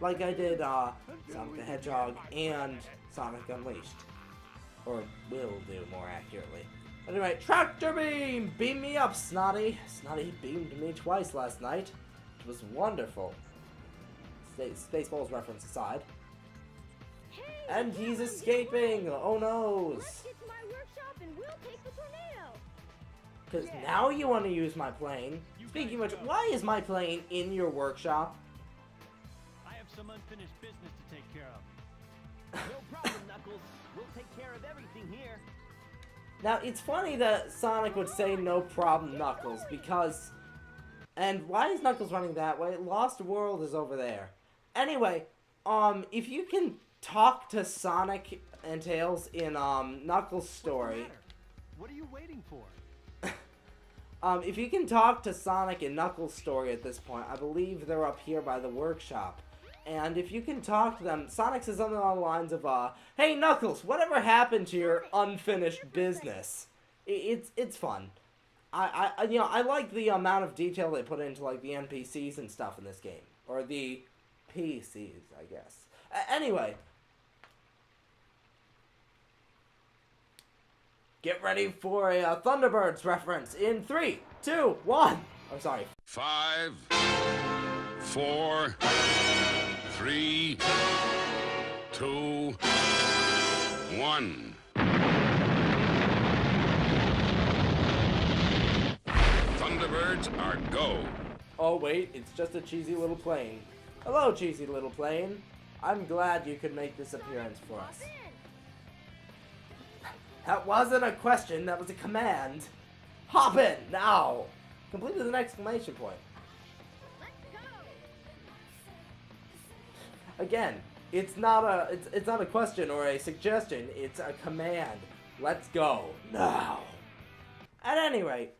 like I did Sonic the Hedgehog and Sonic Unleashed. Or will do, more accurately. Anyway, Tractor Beam! Beam me up, Snotty! Snotty beamed me twice last night. It was wonderful. Spaceballs reference aside. Hey, and he's escaping! Oh no! Let's get to my workshop and we'll take the tornado! Because now you want to use my plane. Speaking of which, why is my plane in your workshop? I have some unfinished business to take care of. No problem, Knuckles. We'll take care of everything here. Now, it's funny that Sonic would say no problem, Knuckles, because... And why is Knuckles running that way? Lost World is over there. Anyway, if you can talk to Sonic and Tails in, Knuckles' story... What are you waiting for? If you can talk to Sonic and Knuckles' story at this point, I believe they're up here by the workshop. And if you can talk to them, Sonic says something along the lines of, hey Knuckles, whatever happened to your unfinished business? It's fun. I like the amount of detail they put into, like, the NPCs and stuff in this game. Or the PCs, I guess. Anyway. Get ready for a Thunderbirds reference in 3, 2, 1. I'm sorry. 5, 4, 3, 2, 1. Thunderbirds are go. Oh wait, it's just a cheesy little plane. Hello, cheesy little plane. I'm glad you could make this appearance for us. That wasn't a question, that was a command. Hop in, now! Complete with an exclamation point. Again, it's not a question or a suggestion, it's a command. Let's go, now! At any rate,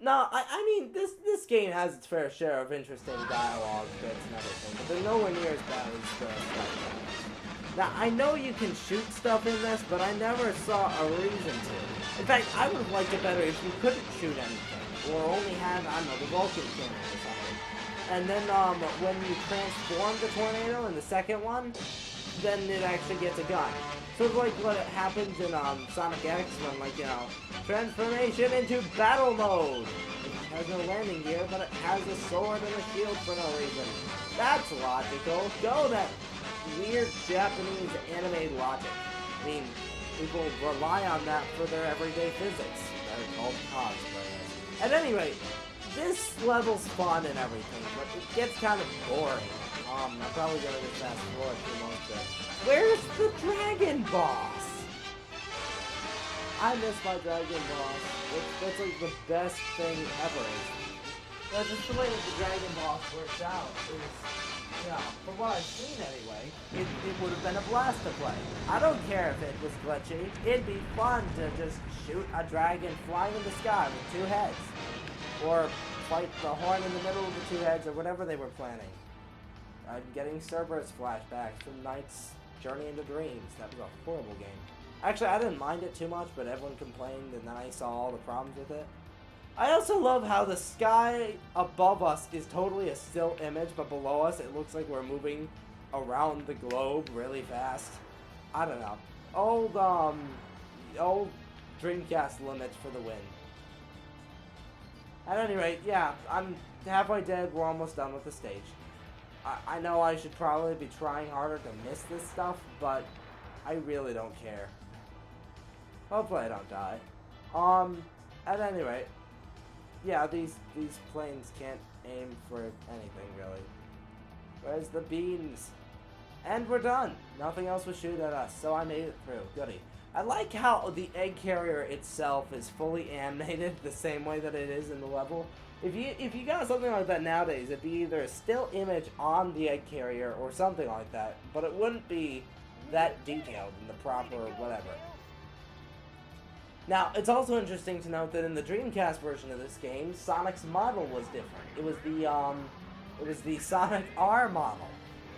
no, I mean, this game has its fair share of interesting dialogue bits and everything, but they're nowhere near as bad as the stuff. Now, I know you can shoot stuff in this, but I never saw a reason to. In fact, I would have liked it better if you couldn't shoot anything, or only had, I don't know, the Vulcan cannon or something. And then, when you transform the tornado in the second one, then it actually gets a gun. Sort of like what happens in, Sonic X when, like, you know, transformation into battle mode! It has no landing gear, but it has a sword and a shield for no reason. That's logical. Go then! Weird Japanese animated logic. I mean, people rely on that for their everyday physics. They're called cosplayers. At any rate, this level's fun and everything, but it gets kind of boring. I'm probably gonna just fast forward through most of it. Where's the dragon boss? I miss my dragon boss. That's like the best thing ever. That's just the way that the dragon boss works out. Yeah, from what I've seen anyway, it would have been a blast to play. I don't care if it was glitchy. It'd be fun to just shoot a dragon flying in the sky with 2 heads. Or fight the horn in the middle of the 2 heads, or whatever they were planning. I'm getting Cerberus flashbacks from Knight's Journey into Dreams. That was a horrible game. Actually, I didn't mind it too much, but everyone complained, and then I saw all the problems with it. I also love how the sky above us is totally a still image, but below us it looks like we're moving around the globe really fast. I don't know. Old Dreamcast limits for the win. At any rate, yeah, I'm halfway dead. We're almost done with the stage. I know I should probably be trying harder to miss this stuff, but I really don't care. Hopefully I don't die. At any rate, yeah, these planes can't aim for anything, really. Where's the beams? And we're done. Nothing else will shoot at us, so I made it through. Goody. I like how the egg carrier itself is fully animated the same way that it is in the level. If you got something like that nowadays, it'd be either a still image on the egg carrier or something like that, but it wouldn't be that detailed in the proper whatever. Now, it's also interesting to note that in the Dreamcast version of this game, Sonic's model was different. It was the Sonic R model.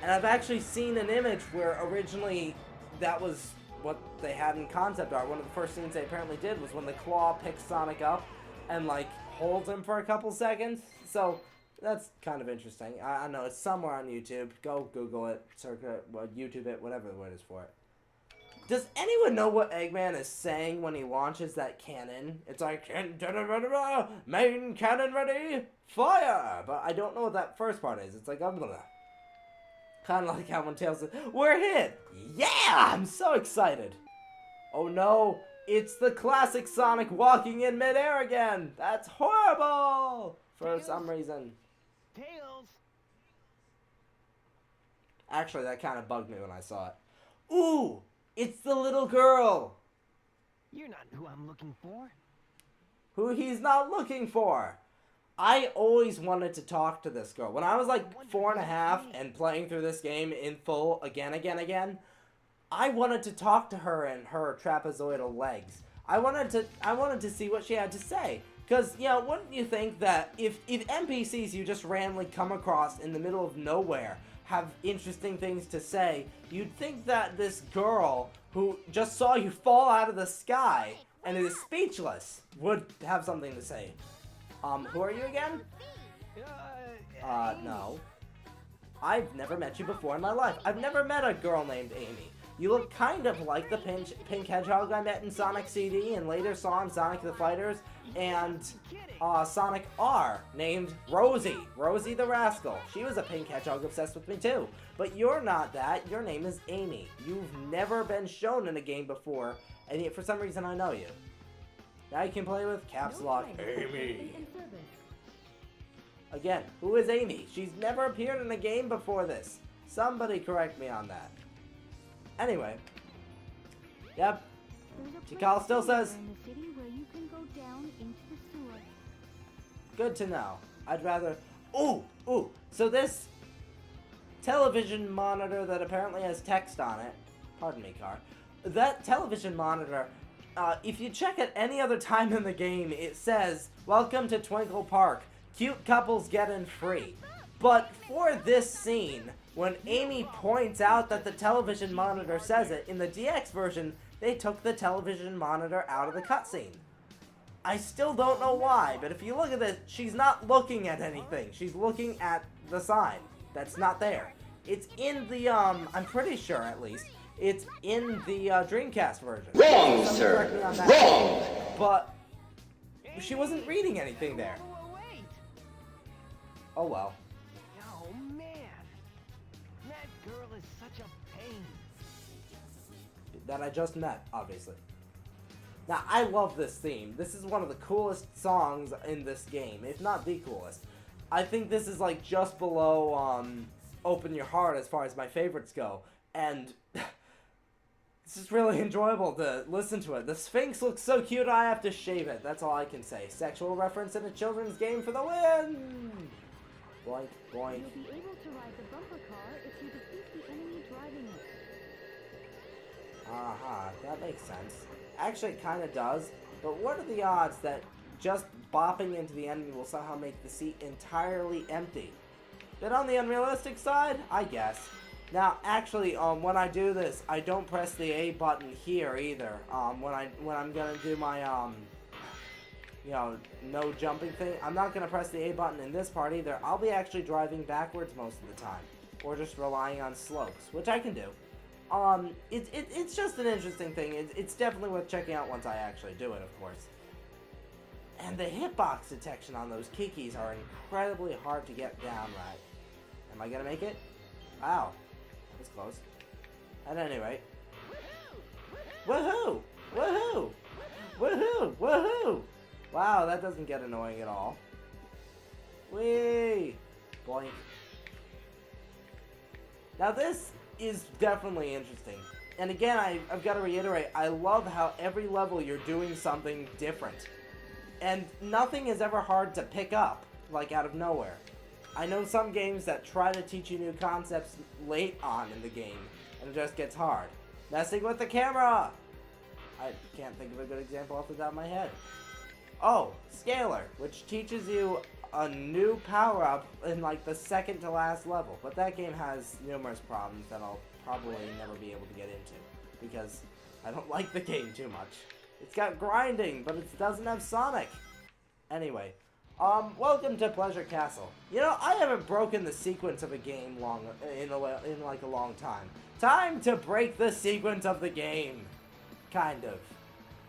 And I've actually seen an image where originally that was what they had in concept art. One of the first scenes they apparently did was when the claw picks Sonic up and, like, holds him for a couple seconds. So, that's kind of interesting. I know it's somewhere on YouTube. Go Google it, search it, YouTube it, whatever the word is for it. Does anyone know what Eggman is saying when he launches that cannon? It's like, main cannon ready, fire! But I don't know what that first part is. It's like, kind of like how when Tails says, we're hit! Yeah! I'm so excited! Oh no, it's the classic Sonic walking in midair again! That's horrible! For some reason. Tails! Actually, that kind of bugged me when I saw it. Ooh! It's the little girl! You're not who I'm looking for. Who he's not looking for! I always wanted to talk to this girl. When I was like 4.5 and playing through this game in full again, I wanted to talk to her and her trapezoidal legs. I wanted to see what she had to say. Because, you know, wouldn't you think that if NPCs you just randomly come across in the middle of nowhere have interesting things to say, you'd think that this girl who just saw you fall out of the sky and is speechless would have something to say. Who are you again? No. I've never met you before in my life. I've never met a girl named Amy. You look kind of like the pink hedgehog I met in Sonic CD and later saw in Sonic the Fighters and Sonic R named Rosie. Rosie the Rascal. She was a pink hedgehog obsessed with me too. But you're not that. Your name is Amy. You've never been shown in a game before, and yet for some reason I know you. Now you can play with Caps Lock Amy. Again, who is Amy? She's never appeared in a game before this. Somebody correct me on that. Anyway. Yep. Tikal still says. Good to know. I'd rather... Ooh! So this television monitor that apparently has text on it... Pardon me, Car. That television monitor... if you check at any other time in the game, it says, welcome to Twinkle Park. Cute couples get in free. But for this scene, when Amy points out that the television monitor says it, in the DX version, they took the television monitor out of the cutscene. I still don't know why, but if you look at this, she's not looking at anything. She's looking at the sign. That's not there. It's in the, I'm pretty sure at least, it's in the Dreamcast version. Wrong, sir. Wrong. But she wasn't reading anything there. Oh well. Oh man, that girl is such a pain. That I just met, obviously. Now, I love this theme. This is one of the coolest songs in this game, if not the coolest. I think this is like just below Open Your Heart as far as my favorites go. And it's just really enjoyable to listen to it. The Sphinx looks so cute I have to shave it. That's all I can say. Sexual reference in a children's game for the win! Boink, boink. You'll be able to ride the bumper car if you defeat the enemy driving it. Uh-huh, that makes sense. Actually, it kind of does, but what are the odds that just bopping into the enemy will somehow make the seat entirely empty? Bit on the unrealistic side? I guess. Now, actually, when I do this, I don't press the A button here either. When I'm gonna do my, you know, no jumping thing, I'm not gonna press the A button in this part either. I'll be actually driving backwards most of the time, or just relying on slopes, which I can do. It's just an interesting thing. It's definitely worth checking out once I actually do it, of course. And the hitbox detection on those Kikis are incredibly hard to get down right. Am I gonna make it? Wow. That's close. At any rate. Woohoo! Woohoo! Woohoo! Woohoo! Wow, that doesn't get annoying at all. Whee! Boink. Now this is definitely interesting. And again, I've got to reiterate, I love how every level you're doing something different. And nothing is ever hard to pick up, like out of nowhere. I know some games that try to teach you new concepts late on in the game, and it just gets hard. Messing with the camera! I can't think of a good example off the top of my head. Oh, Scalar, which teaches you a new power-up in like the second to last level. But that game has numerous problems that I'll probably never be able to get into, because I don't like the game too much. It's got grinding, but it doesn't have Sonic. Anyway, Welcome to Pleasure Castle. You know, I haven't broken the sequence of a game in like a long time. Time to break the sequence of the game. Kind of.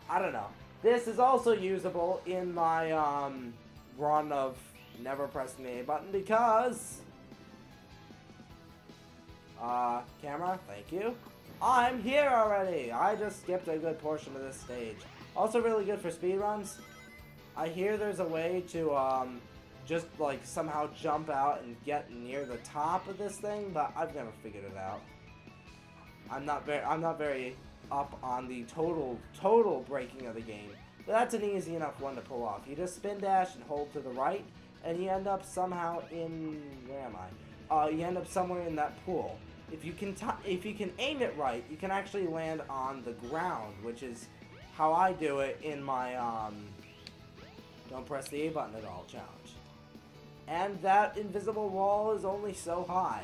I don't know. This is also usable in my, run of never pressing the A button because... camera, thank you. I'm here already! I just skipped a good portion of this stage. Also really good for speedruns. I hear there's a way to, just, like, somehow jump out and get near the top of this thing, but I've never figured it out. I'm not very up on the total breaking of the game. But that's an easy enough one to pull off. You just spin dash and hold to the right, and you end up somehow in... where am I? You end up somewhere in that pool. If you can aim it right, you can actually land on the ground, which is how I do it in my, don't press the A button at all challenge. And that invisible wall is only so high.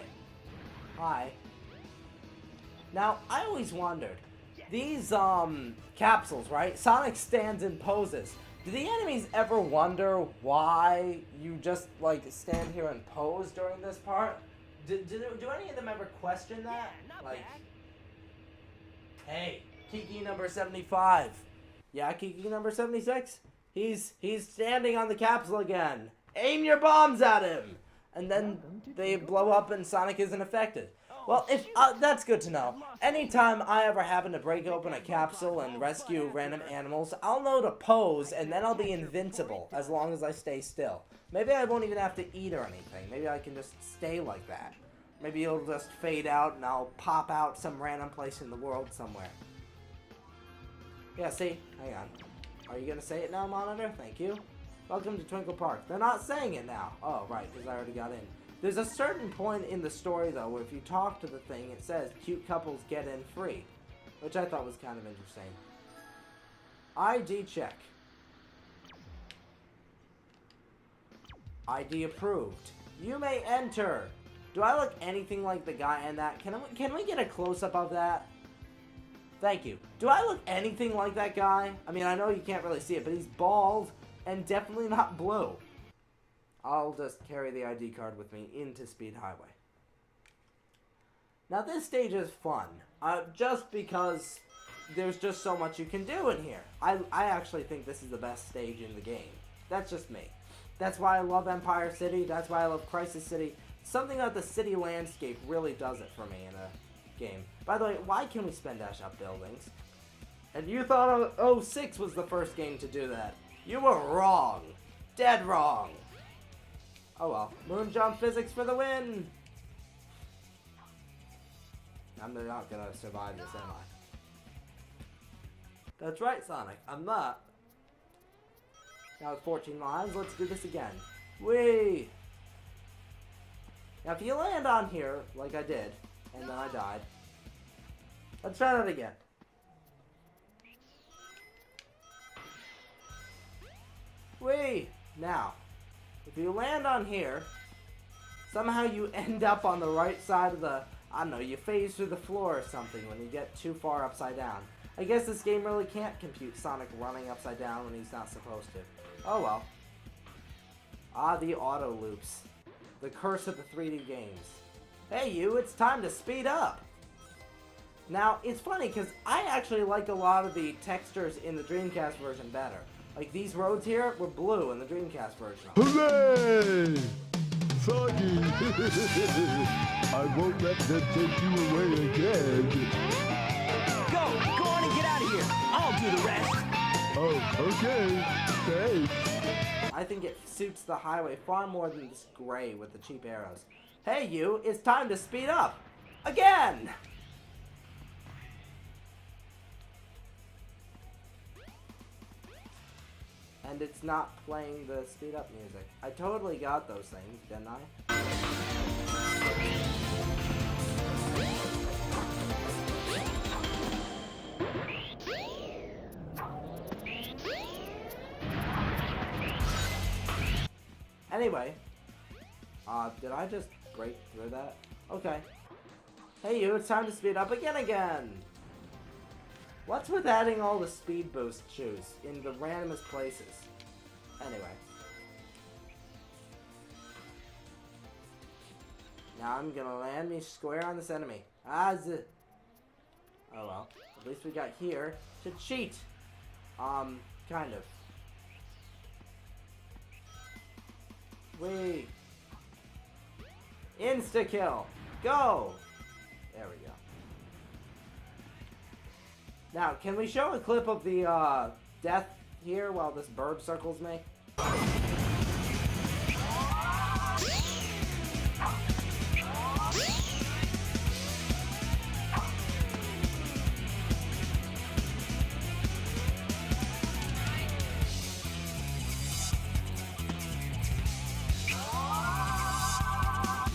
Hi. Now, I always wondered, these, capsules, right? Sonic stands and poses. Do the enemies ever wonder why you just, like, stand here and pose during this part? Do any of them ever question that? Yeah, not like, bad. hey, Kiki number 75. Yeah, Kiki number 76? He's standing on the capsule again. Aim your bombs at him! And then they blow up and Sonic isn't affected. Well, if that's good to know. Anytime I ever happen to break open a capsule and rescue random animals, I'll know to pose, and then I'll be invincible as long as I stay still. Maybe I won't even have to eat or anything. Maybe I can just stay like that. Maybe it'll just fade out and I'll pop out some random place in the world somewhere. Yeah, see? Hang on. Are you gonna say it now, monitor? Thank you. Welcome to Twinkle Park. They're not saying it now. Oh, right, because I already got in. There's a certain point in the story, though, where if you talk to the thing, it says, cute couples get in free. Which I thought was kind of interesting. ID check. ID approved. You may enter. Do I look anything like the guy in that? Can we get a close-up of that? Thank you. Do I look anything like that guy? I mean, I know you can't really see it, but he's bald and definitely not blue. I'll just carry the ID card with me into Speed Highway. Now this stage is fun, just because there's just so much you can do in here. I actually think this is the best stage in the game. That's just me. That's why I love Empire City, that's why I love Crisis City. Something about the city landscape really does it for me in a game. By the way, why can we spin dash up buildings? And you thought 06 was the first game to do that. You were wrong. Dead wrong. Oh well. Moon jump physics for the win! I'm not gonna survive this, am I? That's right, Sonic. I'm not. Now with 14 lives, let's do this again. Whee! Now if you land on here, like I did, and then I died, let's try that again. Whee! Now, if you land on here, somehow you end up on the right side of the, I don't know, you phase through the floor or something when you get too far upside down. I guess this game really can't compute Sonic running upside down when he's not supposed to. Oh well. Ah, the auto loops. The curse of the 3D games. Hey you, it's time to speed up! Now, it's funny because I actually like a lot of the textures in the Dreamcast version better. Like these roads here were blue in the Dreamcast version. Hooray! Soggy! I won't let them take you away again. Go on and get out of here. I'll do the rest. Oh, okay. Thanks. I think it suits the highway far more than this gray with the cheap arrows. Hey you, it's time to speed up! Again! And it's not playing the speed up music. I totally got those things, didn't I? Anyway, did I just break through that? Okay. Hey you, it's time to speed up again! What's with adding all the speed boost shoes in the randomest places? Anyway. Now I'm gonna land me square on this enemy. Oh well. At least we got here to cheat. Kind of. Wait. Insta-kill. Go! There we go. Now, can we show a clip of the, death here while this bird circles me?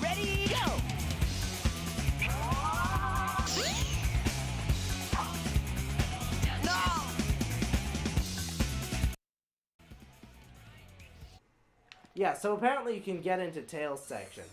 Ready, go! No! Yeah, so apparently you can get into Tails section.